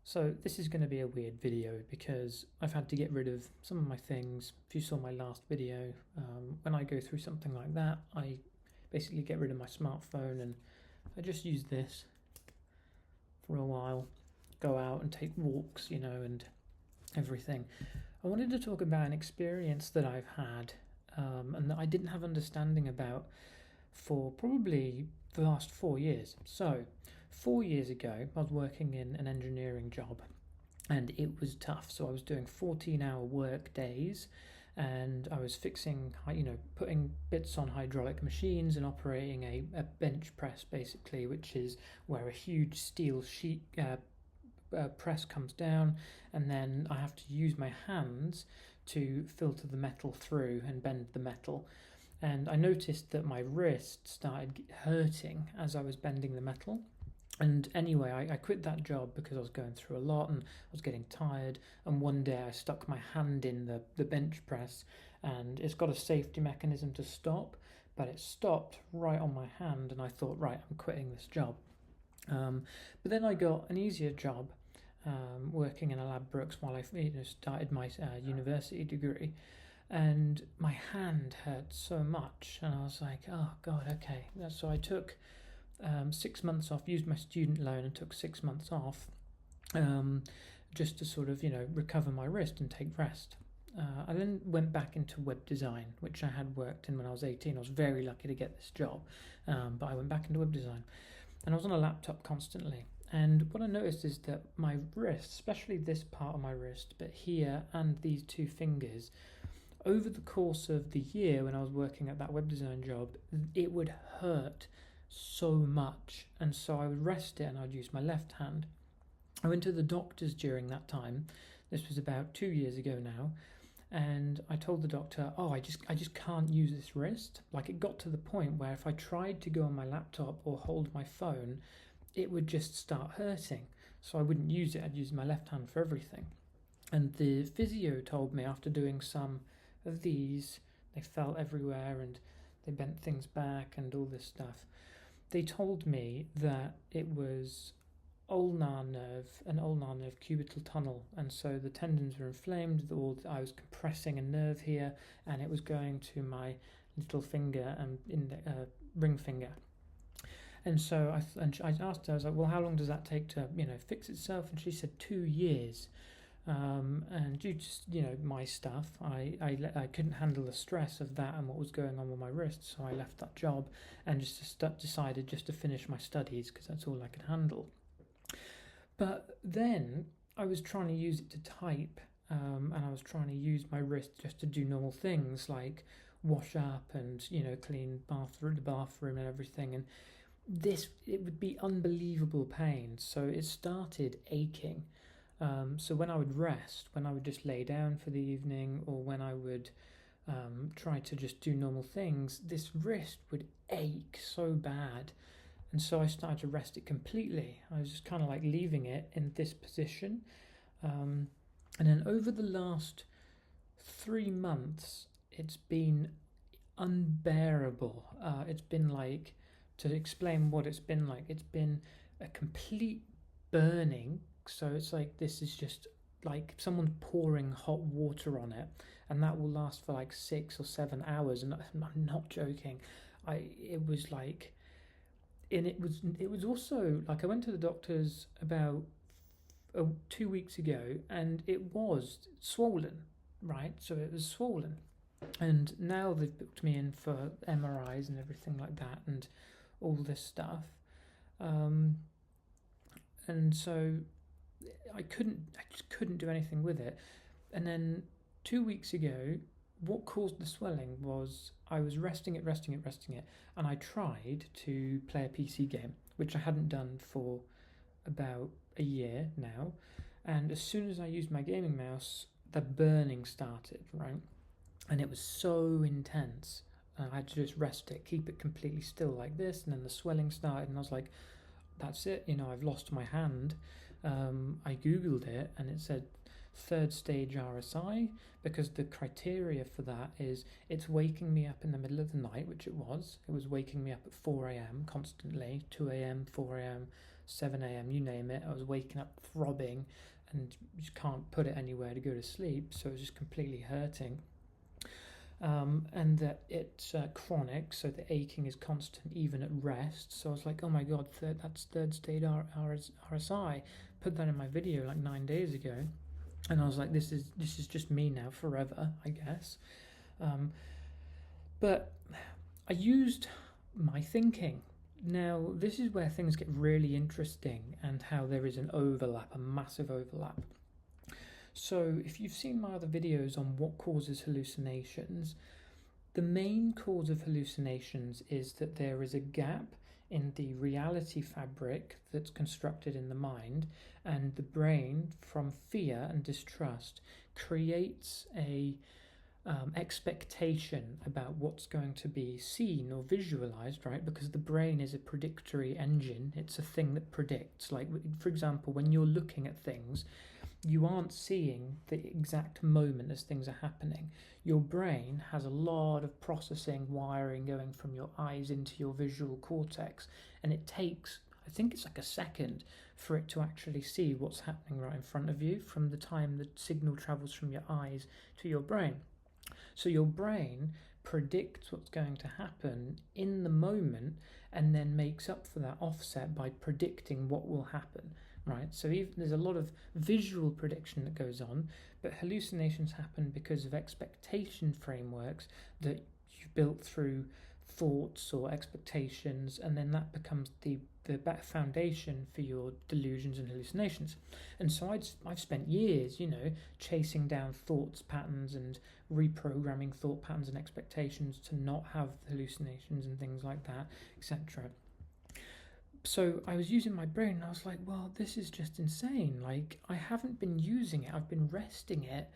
So this is going to be a weird video because I've had to get rid of some of my things. If you saw my last video, when I go through something like that, I basically get rid of my smartphone and I just use this for a while, go out and take walks, and everything. I wanted to talk about an experience that I've had and that I didn't have understanding about for probably the last 4 years. So, 4 years ago, I was working in an engineering job and it was tough. So, I was doing 14-hour work days and I was fixing, putting bits on hydraulic machines and operating a bench press basically, which is where a huge steel sheet press comes down, and then I have to use my hands to filter the metal through and bend the metal. And I noticed that my wrist started hurting as I was bending the metal. And anyway, I quit that job because I was going through a lot and I was getting tired. And one day I stuck my hand in the bench press, and it's got a safety mechanism to stop, but it stopped right on my hand. And I thought, right, I'm quitting this job. But then I got an easier job working in a lab Brooks while I started my university degree, and my hand hurt so much, and I was like, oh god, okay. So I took 6 months off, used my student loan, and took 6 months off, just to sort of recover my wrist and take rest. I then went back into web design, which I had worked in when I was 18. I was very lucky to get this job, but I went back into web design, and I was on a laptop constantly. And what I noticed is that my wrist, especially this part of my wrist, but here and these two fingers, over the course of the year when I was working at that web design job, it would hurt so much. And so I would rest it and I'd use my left hand. I went to the doctors during that time. This was about 2 years ago now. And I told the doctor, oh, I just can't use this wrist. Like, it got to the point where if I tried to go on my laptop or hold my phone, it would just start hurting. So I wouldn't use it. I'd use my left hand for everything. And the physio told me, after doing some of these, they felt everywhere and they bent things back and all this stuff. They told me that it was ulnar nerve, an ulnar nerve cubital tunnel, and so the tendons were inflamed, or I was compressing a nerve here, and it was going to my little finger and ring finger. And so I asked her, I was like, well, how long does that take to fix itself? And she said 2 years. And due to my stuff, I couldn't handle the stress of that and what was going on with my wrist, so I left that job and just decided just to finish my studies because that's all I could handle. But then I was trying to use it to type, and I was trying to use my wrist just to do normal things like wash up and clean the bathroom and everything, and it would be unbelievable pain. So it started aching. So when I would rest, when I would just lay down for the evening, or when I would try to just do normal things, this wrist would ache so bad. And so I started to rest it completely. I was just kind of like leaving it in this position. And then over the last 3 months, it's been unbearable. It's been like, to explain what it's been been a complete burning. So it's like, this is just like someone pouring hot water on it, and that will last for like 6 or 7 hours. And I'm not joking. It was like, and it was also like, I went to the doctors about 2 weeks ago, and it was swollen, right? So it was swollen, and now they've booked me in for MRIs and everything like that, and all this stuff. And so I just couldn't do anything with it. And then 2 weeks ago, what caused the swelling was I was resting it, and I tried to play a PC game, which I hadn't done for about a year now. And as soon as I used my gaming mouse, the burning started, right? And it was so intense. And I had to just rest it, keep it completely still like this, and then the swelling started, and I was like, that's it, I've lost my hand. I googled it, and it said 3rd stage RSI, because the criteria for that is it's waking me up in the middle of the night, which it was waking me up at 4 a.m. constantly, 2 a.m., 4 a.m., 7 a.m., you name it. I was waking up throbbing and just can't put it anywhere to go to sleep, so it was just completely hurting. And that it's chronic, so the aching is constant even at rest. So I was like, oh my god, that's third stage RSI. Put that in my video like 9 days ago, and I was like, this is just me now forever, I guess. But I used my thinking. Now, this is where things get really interesting and how there is an overlap, a massive overlap. So, if you've seen my other videos on what causes hallucinations, the main cause of hallucinations is that there is a gap in the reality fabric that's constructed in the mind, and the brain, from fear and distrust, creates a expectation about what's going to be seen or visualized, right? Because the brain is a predictory engine. It's a thing that predicts. Like, for example, when you're looking at things, you aren't seeing the exact moment as things are happening. Your brain has a lot of processing wiring going from your eyes into your visual cortex, and it takes, I think it's like a second for it to actually see what's happening right in front of you from the time the signal travels from your eyes to your brain. So your brain predicts what's going to happen in the moment and then makes up for that offset by predicting what will happen, right? So there's a lot of visual prediction that goes on, but hallucinations happen because of expectation frameworks that you've built through thoughts or expectations, and then that becomes the foundation for your delusions and hallucinations. And so I've spent years, chasing down thoughts patterns and reprogramming thought patterns and expectations to not have hallucinations and things like that, etc. So I was using my brain and I was like, well, this is just insane. Like, I haven't been using it, I've been resting it.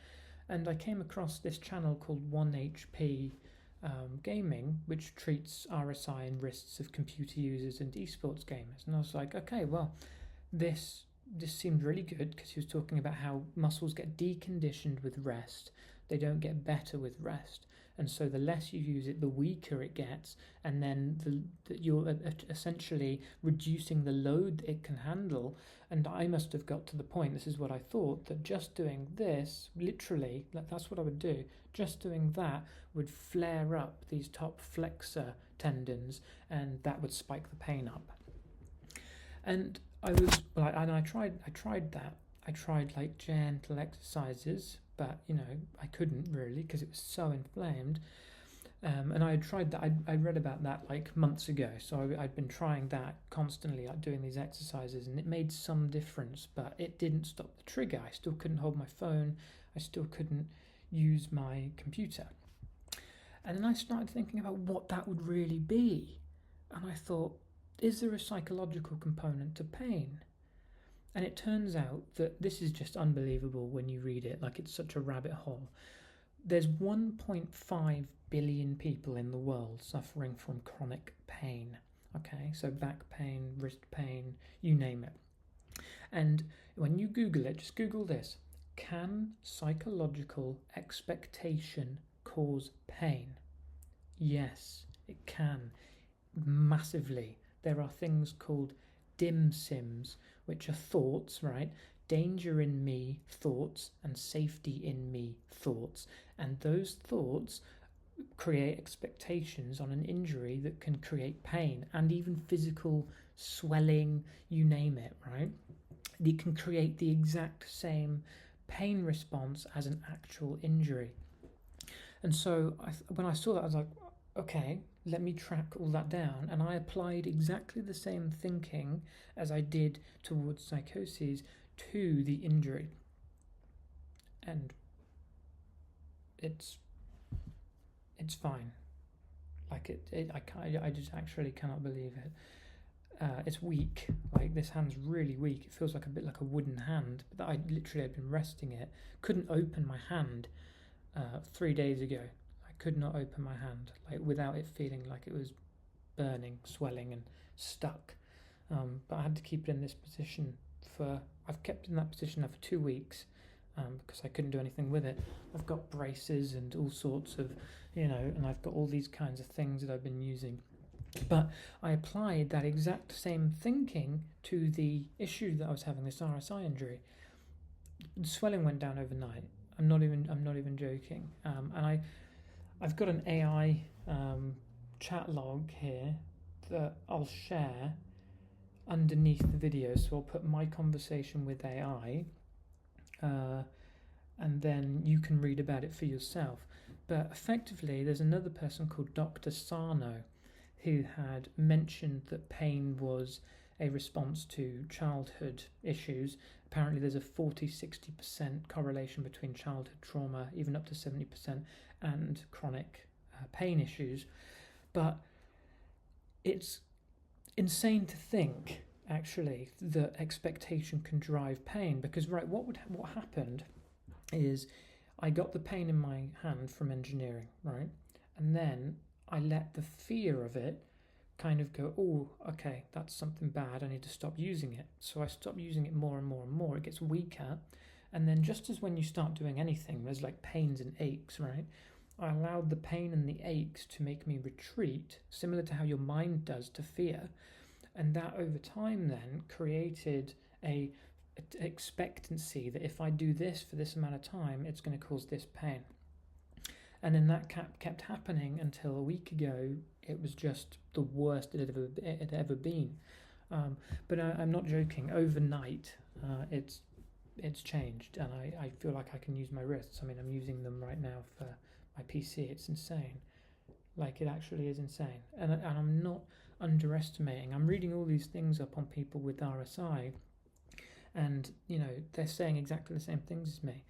And I came across this channel called 1HP Gaming, which treats RSI and wrists of computer users and esports gamers. And I was like, okay, well, this seemed really good, because he was talking about how muscles get deconditioned with rest. They don't get better with rest. And so the less you use it, the weaker it gets, and then you're essentially reducing the load that it can handle. And I must have got to the point, this is what I thought, that just doing this, literally, that's what I would do, just doing that would flare up these top flexor tendons, and that would spike the pain up. And I tried that. I tried like gentle exercises, but I couldn't really, because it was so inflamed. And I had tried that. I read about that like months ago, so I'd been trying that constantly, like doing these exercises, and it made some difference, but it didn't stop the trigger. I still couldn't hold my phone. I still couldn't use my computer. And then I started thinking about what that would really be, and I thought, is there a psychological component to pain? And it turns out that this is just unbelievable when you read it, like it's such a rabbit hole. There's 1.5 billion people in the world suffering from chronic pain. Okay, so back pain, wrist pain, you name it. And when you Google it, just Google this: can psychological expectation cause pain? Yes, it can, massively. There are things called dim sims, which are thoughts, right? Danger in me thoughts and safety in me thoughts. And those thoughts create expectations on an injury that can create pain and even physical swelling, you name it, right? It can create the exact same pain response as an actual injury. And so when I saw that, I was like, okay, let me track all that down. And I applied exactly the same thinking as I did towards psychoses to the injury. And it's fine. Like I just actually cannot believe it. It's weak. Like, this hand's really weak. It feels like a bit like a wooden hand. But I literally had been resting it. Couldn't open my hand 3 days ago. Could not open my hand, like, without it feeling like it was burning, swelling and stuck. But I had to keep it in this position I've kept it in that position now for 2 weeks, because I couldn't do anything with it. I've got braces and all sorts of, and I've got all these kinds of things that I've been using. But I applied that exact same thinking to the issue that I was having, this RSI injury. The swelling went down overnight. I'm not even joking. I've got an AI chat log here that I'll share underneath the video. So I'll put my conversation with AI, and then you can read about it for yourself. But effectively, there's another person called Dr. Sarno who had mentioned that pain was a response to childhood issues. Apparently, there's a 40-60% correlation between childhood trauma, even up to 70%, and chronic pain issues. But it's insane to think, actually, that expectation can drive pain. Because, right, what happened is I got the pain in my hand from engineering, right? And then I let the fear of it kind of go, oh, okay, that's something bad. I need to stop using it. So I stop using it more and more and more. It gets weaker. And then just as when you start doing anything, there's like pains and aches, right? I allowed the pain and the aches to make me retreat, similar to how your mind does to fear. And that over time then created a expectancy that if I do this for this amount of time, it's going to cause this pain. And then that kept happening until a week ago. It was just the worst it had ever been. But I'm not joking. Overnight, it's changed, and I feel like I can use my wrists. I mean, I'm using them right now for my PC. It's insane. Like, it actually is insane. And I'm not underestimating. I'm reading all these things up on people with RSI, and they're saying exactly the same things as me.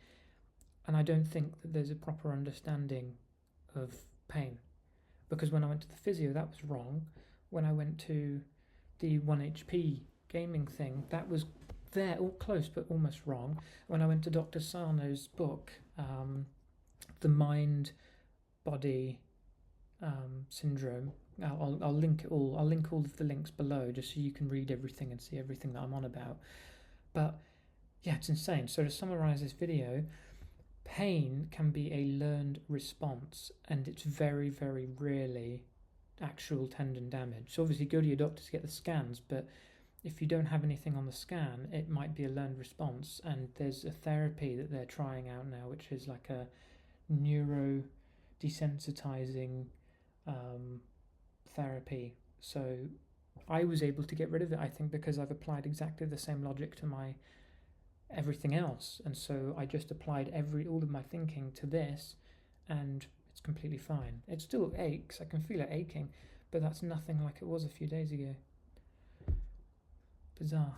And I don't think that there's a proper understanding of pain, because when I went to the physio, that was wrong. When I went to the 1HP gaming thing, that was there, all close but almost wrong. When I went to Dr. Sarno's book, The Mind Body Syndrome, I'll link it all. I'll link all of the links below just so you can read everything and see everything that I'm on about. But yeah, it's insane. So to summarize this video, pain can be a learned response, and it's very, very rarely actual tendon damage. So obviously go to your doctor to get the scans, but if you don't have anything on the scan, it might be a learned response. And there's a therapy that they're trying out now, which is like a neuro desensitizing therapy. So I was able to get rid of it, I think, because I've applied exactly the same logic to my everything else, and so I just applied all of my thinking to this, and it's completely fine. It still aches, I can feel it aching, but that's nothing like it was a few days ago. Bizarre.